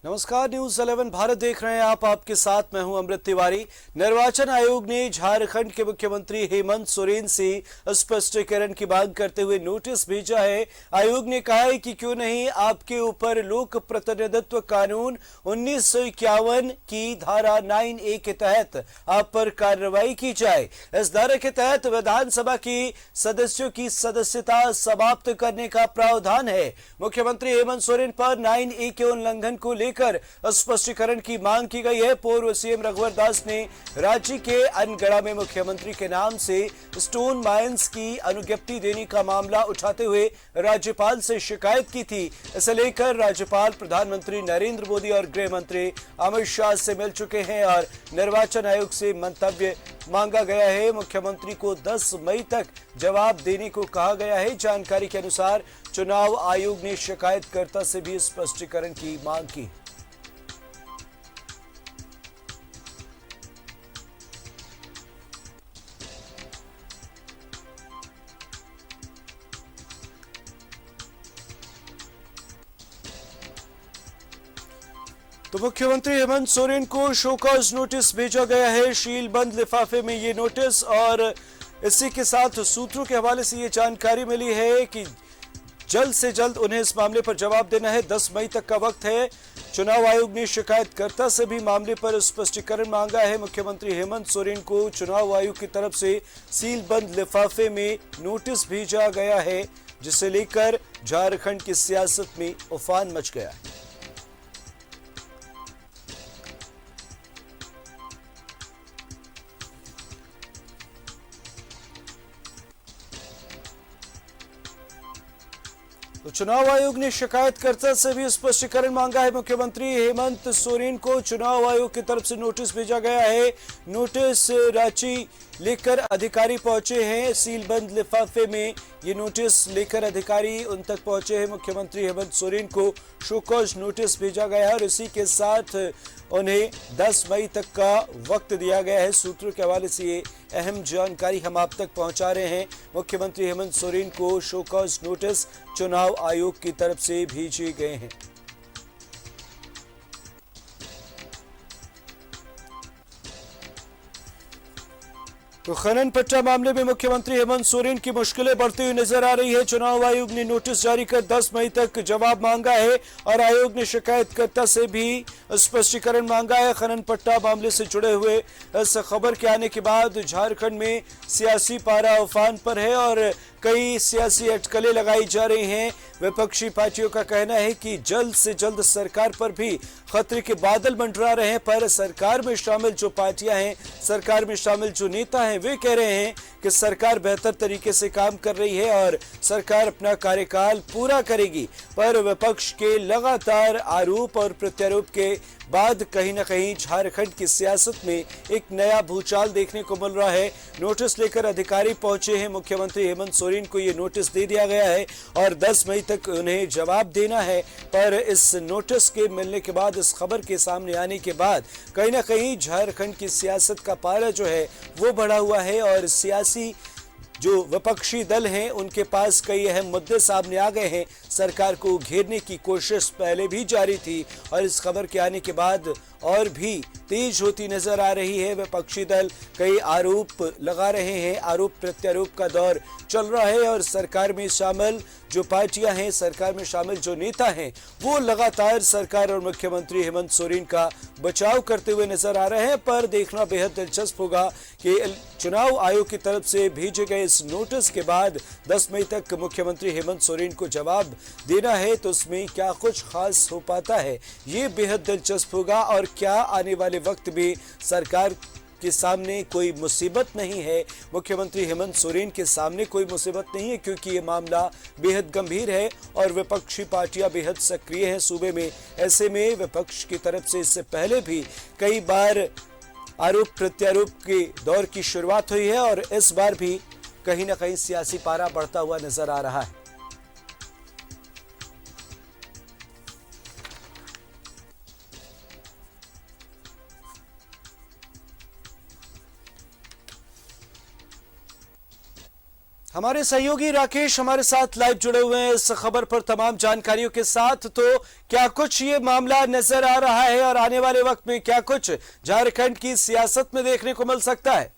नमस्कार, न्यूज 11 भारत देख रहे हैं आप। आपके साथ मैं हूं अमृत तिवारी। निर्वाचन आयोग ने झारखंड के मुख्यमंत्री हेमंत सोरेन से स्पष्टीकरण की मांग करते हुए नोटिस भेजा है। आयोग ने कहा है कि क्यों नहीं आपके ऊपर लोक प्रतिनिधित्व कानून 1951 की धारा 9A के तहत आप पर कार्रवाई की जाए। इस धारा के तहत विधानसभा की सदस्यों की सदस्यता समाप्त करने का प्रावधान है। मुख्यमंत्री हेमंत सोरेन पर 9A के उल्लंघन को लेकर स्पष्टीकरण की मांग की गई है। पूर्व सीएम रघुवर दास ने राज्य के अनगढ़ा में मुख्यमंत्री के नाम से स्टोन माइंस की अनुज्ञप्ति देने का मामला उठाते हुए राज्यपाल से शिकायत की थी। इसे लेकर राज्यपाल प्रधानमंत्री नरेंद्र मोदी और गृह मंत्री अमित शाह से मिल चुके हैं और निर्वाचन आयोग से मंतव्य मांगा गया है। मुख्यमंत्री को 10 मई तक जवाब देने को कहा गया है। जानकारी के अनुसार चुनाव आयोग ने शिकायतकर्ता से भी स्पष्टीकरण की मांग की। तो मुख्यमंत्री हेमंत सोरेन को शोकॉज नोटिस भेजा गया है, शील बंद लिफाफे में ये नोटिस। और इसी के साथ सूत्रों के हवाले से ये जानकारी मिली है कि जल्द से जल्द उन्हें इस मामले पर जवाब देना है। 10 मई तक का वक्त है। चुनाव आयोग ने शिकायतकर्ता से भी मामले पर स्पष्टीकरण मांगा है। मुख्यमंत्री हेमंत सोरेन को चुनाव आयोग की तरफ से सील बंद लिफाफे में नोटिस भेजा गया है, जिसे लेकर झारखंड की सियासत में उफान मच गया है। तो चुनाव आयोग ने शिकायतकर्ता से भी स्पष्टीकरण मांगा है। मुख्यमंत्री हेमंत सोरेन को चुनाव आयोग की तरफ से नोटिस भेजा गया है। नोटिस रांची लेकर अधिकारी पहुंचे हैं। सीलबंद लिफाफे में ये नोटिस लेकर अधिकारी उन तक पहुंचे हैं। मुख्यमंत्री हेमंत सोरेन को शोकॉज नोटिस भेजा गया है और इसी के साथ उन्हें 10 मई तक का वक्त दिया गया है। सूत्रों के हवाले से ये अहम जानकारी हम आप तक पहुंचा रहे हैं। मुख्यमंत्री हेमंत सोरेन को शोकॉज नोटिस चुनाव आयोग की तरफ से भेजे गए हैं। तो खनन पट्टा मामले में मुख्यमंत्री हेमंत सोरेन की मुश्किलें बढ़ती हुई नजर आ रही है। चुनाव आयोग ने नोटिस जारी कर 10 मई तक जवाब मांगा है और आयोग ने शिकायतकर्ता से भी स्पष्टीकरण मांगा है। खनन पट्टा मामले से जुड़े हुए इस खबर के आने के बाद झारखंड में सियासी पारा उफान पर है और कई सियासी अटकलें लगाई जा रही हैं। विपक्षी पार्टियों का कहना है कि जल्द से जल्द सरकार पर भी खतरे के बादल मंडरा रहे हैं, पर सरकार में शामिल जो पार्टियां हैं, सरकार में शामिल जो नेता हैं, वे कह रहे हैं कि सरकार बेहतर तरीके से काम कर रही है और सरकार अपना कार्यकाल पूरा करेगी। पर विपक्ष के लगातार आरोप और प्रत्यारोप के बाद कहीं ना कहीं झारखंड की सियासत में एक नया भूचाल देखने को मिल रहा है। नोटिस लेकर अधिकारी पहुंचे हैं। मुख्यमंत्री हेमंत सोरेन को ये नोटिस दे दिया गया है और 10 मई तक उन्हें जवाब देना है। पर इस नोटिस के मिलने के बाद, इस खबर के सामने आने के बाद कहीं ना कहीं झारखंड की सियासत का पारा जो है वो बढ़ा हुआ है और सियासी जो विपक्षी दल हैं उनके पास कई अहम मुद्दे सामने आ गए हैं। सरकार को घेरने की कोशिश पहले भी जारी थी और इस खबर के आने के बाद और भी तेज होती नजर आ रही है। विपक्षी दल कई आरोप लगा रहे हैं। आरोप प्रत्यारोप का दौर चल रहा है और सरकार में शामिल जो पार्टियां हैं, सरकार में शामिल जो नेता हैं, वो लगातार सरकार और मुख्यमंत्री हेमंत सोरेन का बचाव करते हुए नजर आ रहे हैं। पर देखना बेहद दिलचस्प होगा कि चुनाव आयोग की तरफ से भेजे गए इस नोटिस के बाद 10 मई तक मुख्यमंत्री हेमंत सोरेन को जवाब देना है, तो उसमें क्या कुछ खास हो पाता है, ये बेहद दिलचस्प होगा। और क्या आने वाले वक्त में सरकार के सामने कोई मुसीबत नहीं है, मुख्यमंत्री हेमंत सोरेन के सामने कोई मुसीबत नहीं है, क्योंकि ये मामला बेहद गंभीर है और विपक्षी पार्टियां बेहद सक्रिय हैं सूबे में। ऐसे में विपक्ष की तरफ से इससे पहले भी कई बार आरोप प्रत्यारोप के दौर की शुरुआत हुई है और इस बार भी कहीं ना कहीं सियासी पारा बढ़ता हुआ नजर आ रहा है। हमारे सहयोगी राकेश हमारे साथ लाइव जुड़े हुए हैं इस खबर पर तमाम जानकारियों के साथ। तो क्या कुछ ये मामला नजर आ रहा है और आने वाले वक्त में क्या कुछ झारखंड की सियासत में देखने को मिल सकता है?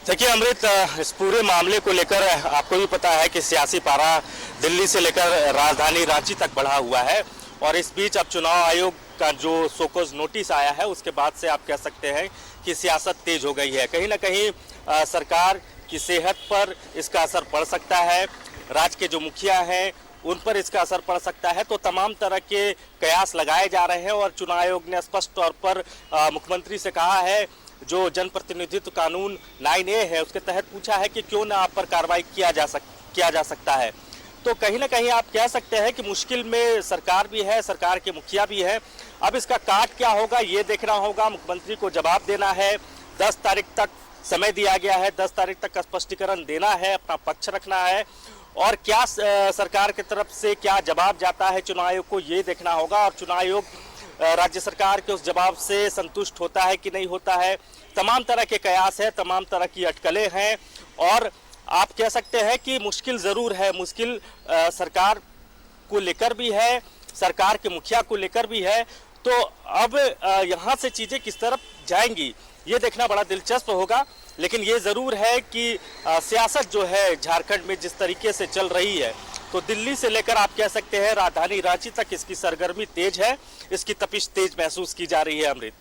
देखिए अमृत, इस पूरे मामले को लेकर आपको भी पता है कि सियासी पारा दिल्ली से लेकर राजधानी रांची तक बढ़ा हुआ है और इस बीच अब चुनाव आयोग का जो सोकोज नोटिस आया है उसके बाद से आप कह सकते हैं कि सियासत तेज हो गई है। कहीं ना कहीं सरकार की सेहत पर इसका असर पड़ सकता है, राज्य के जो मुखिया हैं उन पर इसका असर पड़ सकता है। तो तमाम तरह के कयास लगाए जा रहे हैं और चुनाव आयोग ने स्पष्ट तौर पर मुख्यमंत्री से कहा है, जो जनप्रतिनिधित्व कानून 9A है उसके तहत पूछा है कि क्यों ना आप पर कार्रवाई किया जा सकता है। तो कहीं ना कहीं आप कह सकते हैं कि मुश्किल में सरकार भी है, सरकार के मुखिया भी है। अब इसका काट क्या होगा ये देखना होगा, मुख्यमंत्री को जवाब देना है। 10 तारीख तक समय दिया गया है, 10 तारीख तक का स्पष्टीकरण देना है, अपना पक्ष रखना है और क्या सरकार की तरफ से क्या जवाब जाता है चुनाव आयोग को ये देखना होगा और चुनाव आयोग राज्य सरकार के उस जवाब से संतुष्ट होता है कि नहीं होता है। तमाम तरह के कयास है, तमाम तरह की अटकलें हैं और आप कह सकते हैं कि मुश्किल ज़रूर है। मुश्किल सरकार को लेकर भी है, सरकार के मुखिया को लेकर भी है। तो अब यहाँ से चीज़ें किस तरफ जाएंगी ये देखना बड़ा दिलचस्प होगा। लेकिन ये ज़रूर है कि सियासत जो है झारखंड में जिस तरीके से चल रही है, तो दिल्ली से लेकर आप कह सकते हैं राजधानी रांची तक इसकी सरगर्मी तेज है, इसकी तपिश तेज महसूस की जा रही है। अमृत,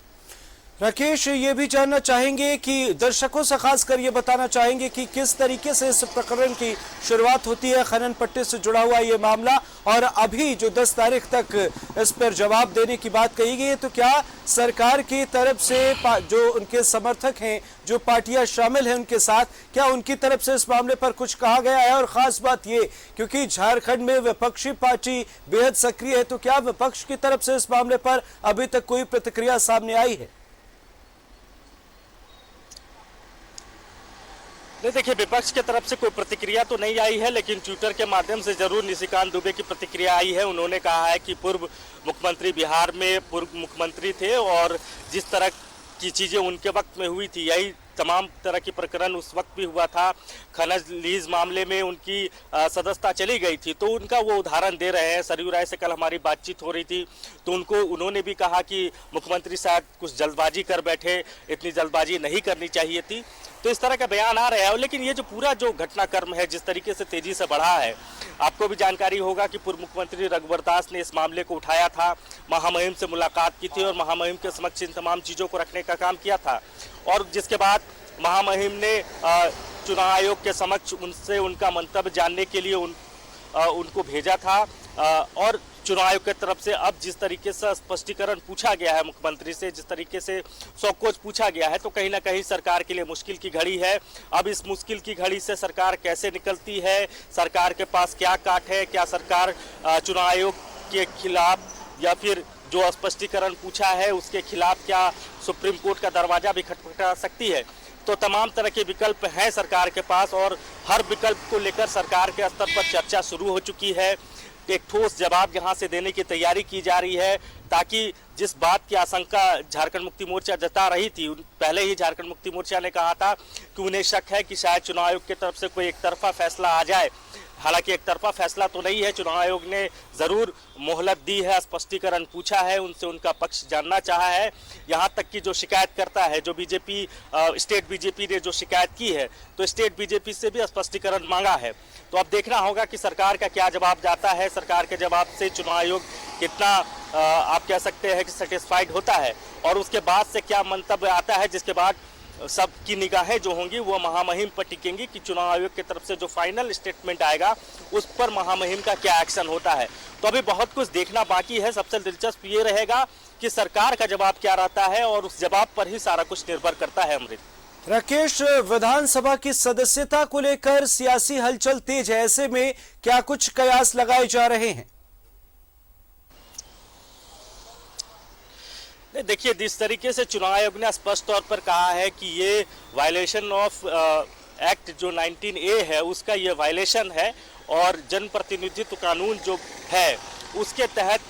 राकेश ये भी जानना चाहेंगे कि दर्शकों से खासकर ये बताना चाहेंगे कि किस तरीके से इस प्रकरण की शुरुआत होती है, खनन पट्टे से जुड़ा हुआ ये मामला, और अभी जो 10 तारीख तक इस पर जवाब देने की बात कही गई है, तो क्या सरकार की तरफ से जो उनके समर्थक हैं, जो पार्टियां शामिल हैं उनके साथ, क्या उनकी तरफ से इस मामले पर कुछ कहा गया है? और खास बात ये, क्योंकि झारखंड में विपक्षी पार्टी बेहद सक्रिय है, तो क्या विपक्ष की तरफ से इस मामले पर अभी तक कोई प्रतिक्रिया सामने आई है? नहीं, देखिए विपक्ष की तरफ से कोई प्रतिक्रिया तो नहीं आई है, लेकिन ट्विटर के माध्यम से जरूर निशिकांत दुबे की प्रतिक्रिया आई है। उन्होंने कहा है कि पूर्व मुख्यमंत्री बिहार में पूर्व मुख्यमंत्री थे और जिस तरह की चीज़ें उनके वक्त में हुई थी, यही तमाम तरह की प्रकरण उस वक्त भी हुआ था। खनन लीज मामले में उनकी सदस्यता चली गई थी, तो उनका वो उदाहरण दे रहे हैं। सरयू राय से कल हमारी बातचीत हो रही थी, तो उन्होंने भी कहा कि मुख्यमंत्री शायद कुछ जल्दबाजी कर बैठे, इतनी जल्दबाजी नहीं करनी चाहिए थी। तो इस तरह का बयान आ रहा है। लेकिन ये जो पूरा जो घटनाक्रम है जिस तरीके से तेजी से बढ़ा है, आपको भी जानकारी होगा कि पूर्व मुख्यमंत्री रघुवर दास ने इस मामले को उठाया था, महामहिम से मुलाकात की थी और महामहिम के समक्ष इन तमाम चीज़ों को रखने का काम किया था। और जिसके बाद महामहिम ने चुनाव आयोग के समक्ष उनसे उनका मंतव्य जानने के लिए उनको भेजा था और चुनाव आयोग की तरफ से अब जिस तरीके से स्पष्टीकरण पूछा गया है मुख्यमंत्री से, जिस तरीके से सौकोच पूछा गया है, तो कहीं ना कहीं सरकार के लिए मुश्किल की घड़ी है। अब इस मुश्किल की घड़ी से सरकार कैसे निकलती है, सरकार के पास क्या काट है, क्या सरकार चुनाव आयोग के खिलाफ या फिर जो स्पष्टीकरण पूछा है उसके खिलाफ क्या सुप्रीम कोर्ट का दरवाजा भी खटखटा सकती है। तो तमाम तरह के विकल्प हैं सरकार के पास और हर विकल्प को लेकर सरकार के स्तर पर चर्चा शुरू हो चुकी है। एक ठोस जवाब यहाँ से देने की तैयारी की जा रही है, ताकि जिस बात की आशंका झारखंड मुक्ति मोर्चा जता रही थी, पहले ही झारखंड मुक्ति मोर्चा ने कहा था कि उन्हें शक है कि शायद चुनाव आयोग की तरफ से कोई एक तरफा फैसला आ जाए। हालांकि एक तरफा फैसला तो नहीं है, चुनाव आयोग ने ज़रूर मोहलत दी है, स्पष्टीकरण पूछा है, उनसे उनका पक्ष जानना चाहा है। यहाँ तक कि जो शिकायत करता है, जो बीजेपी स्टेट बीजेपी ने जो शिकायत की है, तो स्टेट बीजेपी से भी स्पष्टीकरण मांगा है। तो अब देखना होगा कि सरकार का क्या जवाब जाता है, सरकार के जवाब से चुनाव आयोग कितना आप कह सकते हैं कि सेटिस्फाइड होता है और उसके बाद से क्या मंतव्य आता है, जिसके बाद सबकी निगाहें जो होंगी वो महामहिम पर टिकेंगी कि चुनाव आयोग की तरफ से जो फाइनल स्टेटमेंट आएगा उस पर महामहिम का क्या एक्शन होता है। तो अभी बहुत कुछ देखना बाकी है। सबसे दिलचस्प ये रहेगा कि सरकार का जवाब क्या रहता है और उस जवाब पर ही सारा कुछ निर्भर करता है। अमृत, राकेश, विधानसभा की सदस्यता को लेकर सियासी हलचल तेज है, ऐसे में क्या कुछ कयास लगाए जा रहे हैं? देखिए, जिस तरीके से चुनाव आयोग ने स्पष्ट तौर पर कहा है कि ये वायलेशन ऑफ एक्ट जो 19A है उसका ये वायलेशन है और जनप्रतिनिधित्व कानून जो है उसके तहत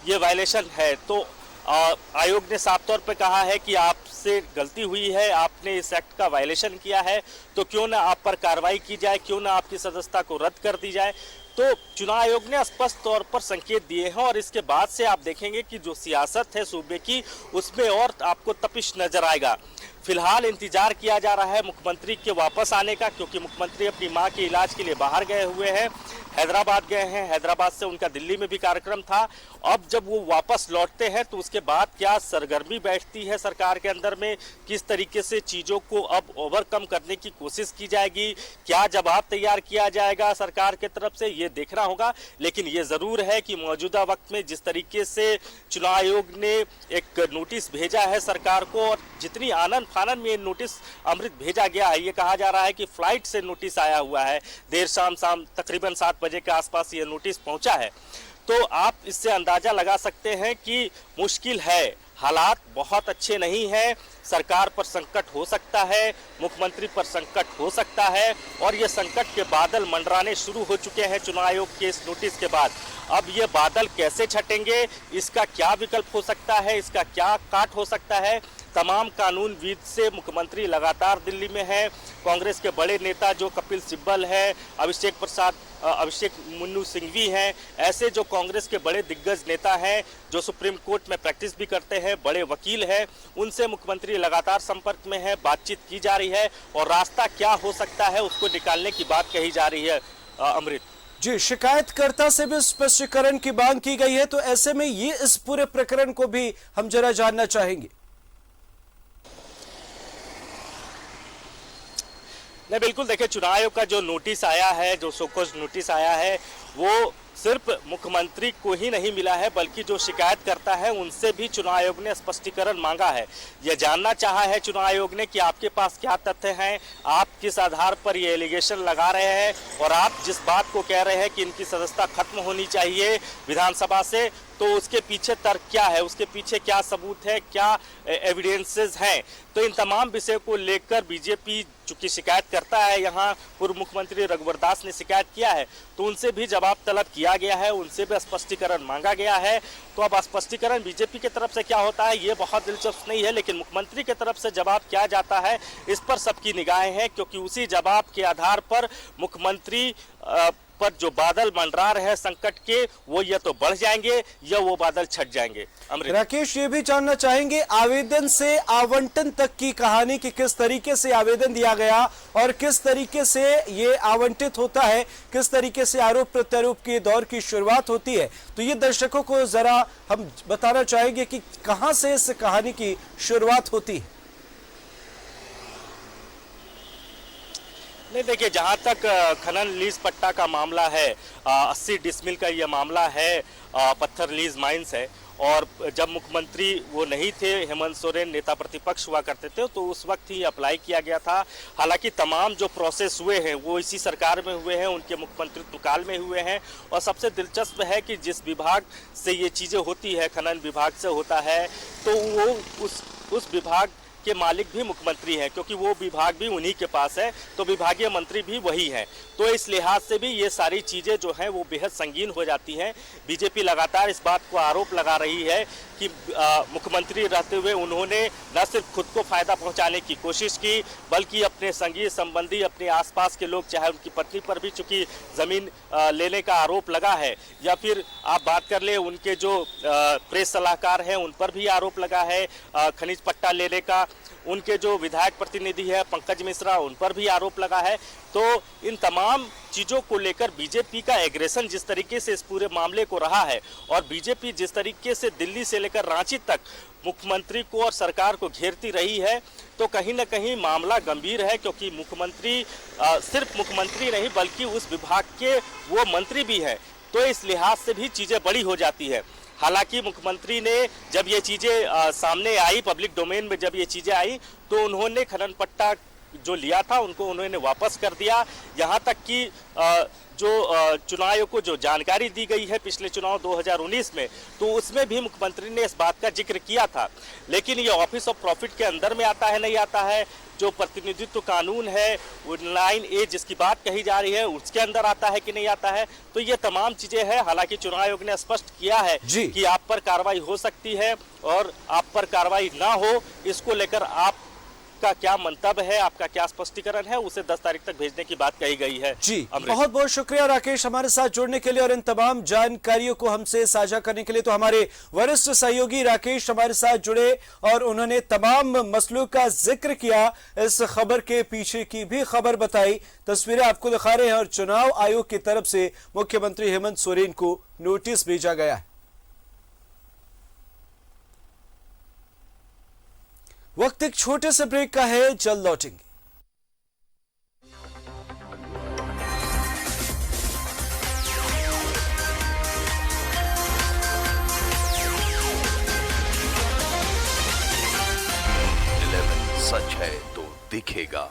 ये वायलेशन है। तो आयोग ने साफ तौर पर कहा है कि आपसे गलती हुई है, आपने इस एक्ट का वायलेशन किया है, तो क्यों ना आप पर कार्रवाई की जाए, क्यों ना आपकी सदस्यता को रद्द कर दी जाए। तो चुनाव आयोग ने स्पष्ट तौर पर संकेत दिए हैं और इसके बाद से आप देखेंगे कि जो सियासत है सूबे की, उसमें और आपको तपिश नजर आएगा। फिलहाल इंतजार किया जा रहा है मुख्यमंत्री के वापस आने का, क्योंकि मुख्यमंत्री अपनी मां के इलाज के लिए बाहर गए हुए हैं, हैदराबाद गए हैं। हैदराबाद से उनका दिल्ली में भी कार्यक्रम था। अब जब वो वापस लौटते हैं तो उसके बाद क्या सरगर्मी बैठती है सरकार के अंदर में, किस तरीके से चीज़ों को अब ओवरकम करने की कोशिश की जाएगी, क्या जवाब तैयार किया जाएगा सरकार की तरफ से, ये देखना होगा। लेकिन ये ज़रूर है कि मौजूदा वक्त में जिस तरीके से चुनाव आयोग ने एक नोटिस भेजा है सरकार को, और जितनी आनन फानन में नोटिस अमृत भेजा गया है, ये कहा जा रहा है कि फ्लाइट से नोटिस आया हुआ है, देर शाम तकरीबन 7 बजे के आसपास ये नोटिस पहुंचा है। तो आप इससे अंदाजा लगा सकते हैं कि मुश्किल है, हालात बहुत अच्छे नहीं हैं, सरकार पर संकट हो सकता है, मुख्यमंत्री पर संकट हो सकता है, और ये संकट के बादल मंडराने शुरू हो चुके हैं चुनाव आयोग के इस नोटिस के बाद। अब ये बादल कैसे छटेंगे, इसका क्या विकल्प हो सकता है, इसका क्या काट हो सकता है, तमाम कानूनविद से मुख्यमंत्री लगातार दिल्ली में है। कांग्रेस के बड़े नेता जो कपिल सिब्बल है, अभिषेक मनु सिंघवी हैं, ऐसे जो कांग्रेस के बड़े दिग्गज नेता हैं, जो सुप्रीम कोर्ट में प्रैक्टिस भी करते हैं, बड़े वकील हैं, उनसे मुख्यमंत्री लगातार संपर्क में है, बातचीत की जा रही है, और रास्ता क्या हो सकता है उसको निकालने की बात कही जा रही है। अमृत जी, शिकायतकर्ता से भी स्पष्टीकरण की मांग की गई है, तो ऐसे में ये इस पूरे प्रकरण को भी हम जरा जानना चाहेंगे। नहीं, बिल्कुल देखिए, चुनाव आयोग का जो नोटिस आया है, जो सोकोज नोटिस आया है, वो सिर्फ मुख्यमंत्री को ही नहीं मिला है, बल्कि जो शिकायत करता है उनसे भी चुनाव आयोग ने स्पष्टीकरण मांगा है। यह जानना चाहा है चुनाव आयोग ने कि आपके पास क्या तथ्य हैं, आप किस आधार पर ये एलिगेशन लगा रहे हैं, और आप जिस बात को कह रहे हैं कि इनकी सदस्यता खत्म होनी चाहिए विधानसभा से, तो उसके पीछे तर्क क्या है, उसके पीछे क्या सबूत है, क्या एविडेंसेस हैं। तो इन तमाम विषय को लेकर बीजेपी चूंकि शिकायत करता है, यहाँ पूर्व मुख्यमंत्री रघुवर दास ने शिकायत किया है, तो उनसे भी जवाब तलब किया गया है, उनसे भी स्पष्टीकरण मांगा गया है। तो अब स्पष्टीकरण बीजेपी की तरफ से क्या होता है ये बहुत दिलचस्प नहीं है, लेकिन मुख्यमंत्री की तरफ से जवाब क्या जाता है इस पर सबकी निगाहें हैं, क्योंकि उसी जवाब के आधार पर मुख्यमंत्री पर जो बादल मंडरा रहे हैं संकट के, वो या तो बढ़ जाएंगे या वो बादल छट जाएंगे। राकेश, ये भी जानना चाहेंगे आवेदन से आवंटन तक की कहानी, कि किस तरीके से आवेदन दिया गया और किस तरीके से ये आवंटित होता है, किस तरीके से आरोप प्रत्यारोप के दौर की शुरुआत होती है। तो ये दर्शकों को जरा हम बताना चाहेंगे कि कहां से इस कहानी की शुरुआत होती है। नहीं, देखिए, जहाँ तक खनन लीज पट्टा का मामला है, 80 डिसमिल का ये मामला है, पत्थर लीज माइंस है, और जब मुख्यमंत्री वो नहीं थे, हेमंत सोरेन नेता प्रतिपक्ष हुआ करते थे, तो उस वक्त ही अप्लाई किया गया था। हालांकि तमाम जो प्रोसेस हुए हैं वो इसी सरकार में हुए हैं, उनके मुख्यमंत्रित्व काल में हुए हैं। और सबसे दिलचस्प है कि जिस विभाग से ये चीज़ें होती है, खनन विभाग से होता है, तो वो उस विभाग के मालिक भी मुख्यमंत्री हैं, क्योंकि वो विभाग भी उन्हीं के पास है, तो विभागीय मंत्री भी वही हैं। तो इस लिहाज से भी ये सारी चीज़ें जो हैं वो बेहद संगीन हो जाती हैं। बीजेपी लगातार इस बात को आरोप लगा रही है कि मुख्यमंत्री रहते हुए उन्होंने न सिर्फ खुद को फायदा पहुंचाने की कोशिश की, बल्कि अपने संगी संबंधी, अपने आसपास के लोग, चाहे उनकी पत्नी पर भी चूंकि ज़मीन लेने का आरोप लगा है, या फिर आप बात कर ले उनके जो प्रेस सलाहकार हैं उन पर भी आरोप लगा है खनिज पट्टा लेने का, उनके जो विधायक प्रतिनिधि है पंकज मिश्रा, उन पर भी आरोप लगा है। तो इन तमाम चीज़ों को लेकर बीजेपी का एग्रेशन जिस तरीके से इस पूरे मामले को रहा है, और बीजेपी जिस तरीके से दिल्ली से लेकर रांची तक मुख्यमंत्री को और सरकार को घेरती रही है, तो कहीं ना कहीं मामला गंभीर है, क्योंकि मुख्यमंत्री सिर्फ मुख्यमंत्री नहीं बल्कि उस विभाग के वो मंत्री भी हैं। तो इस लिहाज से भी चीज़ें बड़ी हो जाती है। हालांकि मुख्यमंत्री ने जब ये चीज़ें सामने आई, पब्लिक डोमेन में जब ये चीज़ें आई, तो उन्होंने खनन पट्टा जो लिया था उनको उन्होंने वापस कर दिया। यहाँ तक कि जो चुनाव आयोग को जो जानकारी दी गई है पिछले चुनाव 2019 में, तो उसमें भी मुख्यमंत्री ने इस बात का जिक्र किया था। लेकिन ये ऑफिस ऑफ प्रॉफिट के अंदर में आता है नहीं आता है, जो प्रतिनिधित्व कानून है 9A जिसकी बात कही जा रही है उसके अंदर आता है कि नहीं आता है, तो ये तमाम चीजें हैं। हालांकि चुनाव आयोग ने स्पष्ट किया है कि आप पर कार्रवाई हो सकती है और आप पर कार्रवाई ना हो, इसको लेकर आपका क्या मंतव्य है, आपका क्या स्पष्टीकरण है, उसे 10 तारीख तक भेजने की बात कही गई है। जी बहुत बहुत शुक्रिया राकेश हमारे साथ जुड़ने के लिए और इन तमाम जानकारियों को हमसे साझा करने के लिए। तो हमारे वरिष्ठ सहयोगी राकेश हमारे साथ जुड़े और उन्होंने तमाम मसलों का जिक्र किया, इस खबर के पीछे की भी खबर बताई, तस्वीरें आपको दिखा रहे हैं। और चुनाव आयोग की तरफ से मुख्यमंत्री हेमंत सोरेन को नोटिस भेजा गया है। वक्त एक छोटे से ब्रेक का है, जल्द लौटेंगे। सच है तो दिखेगा।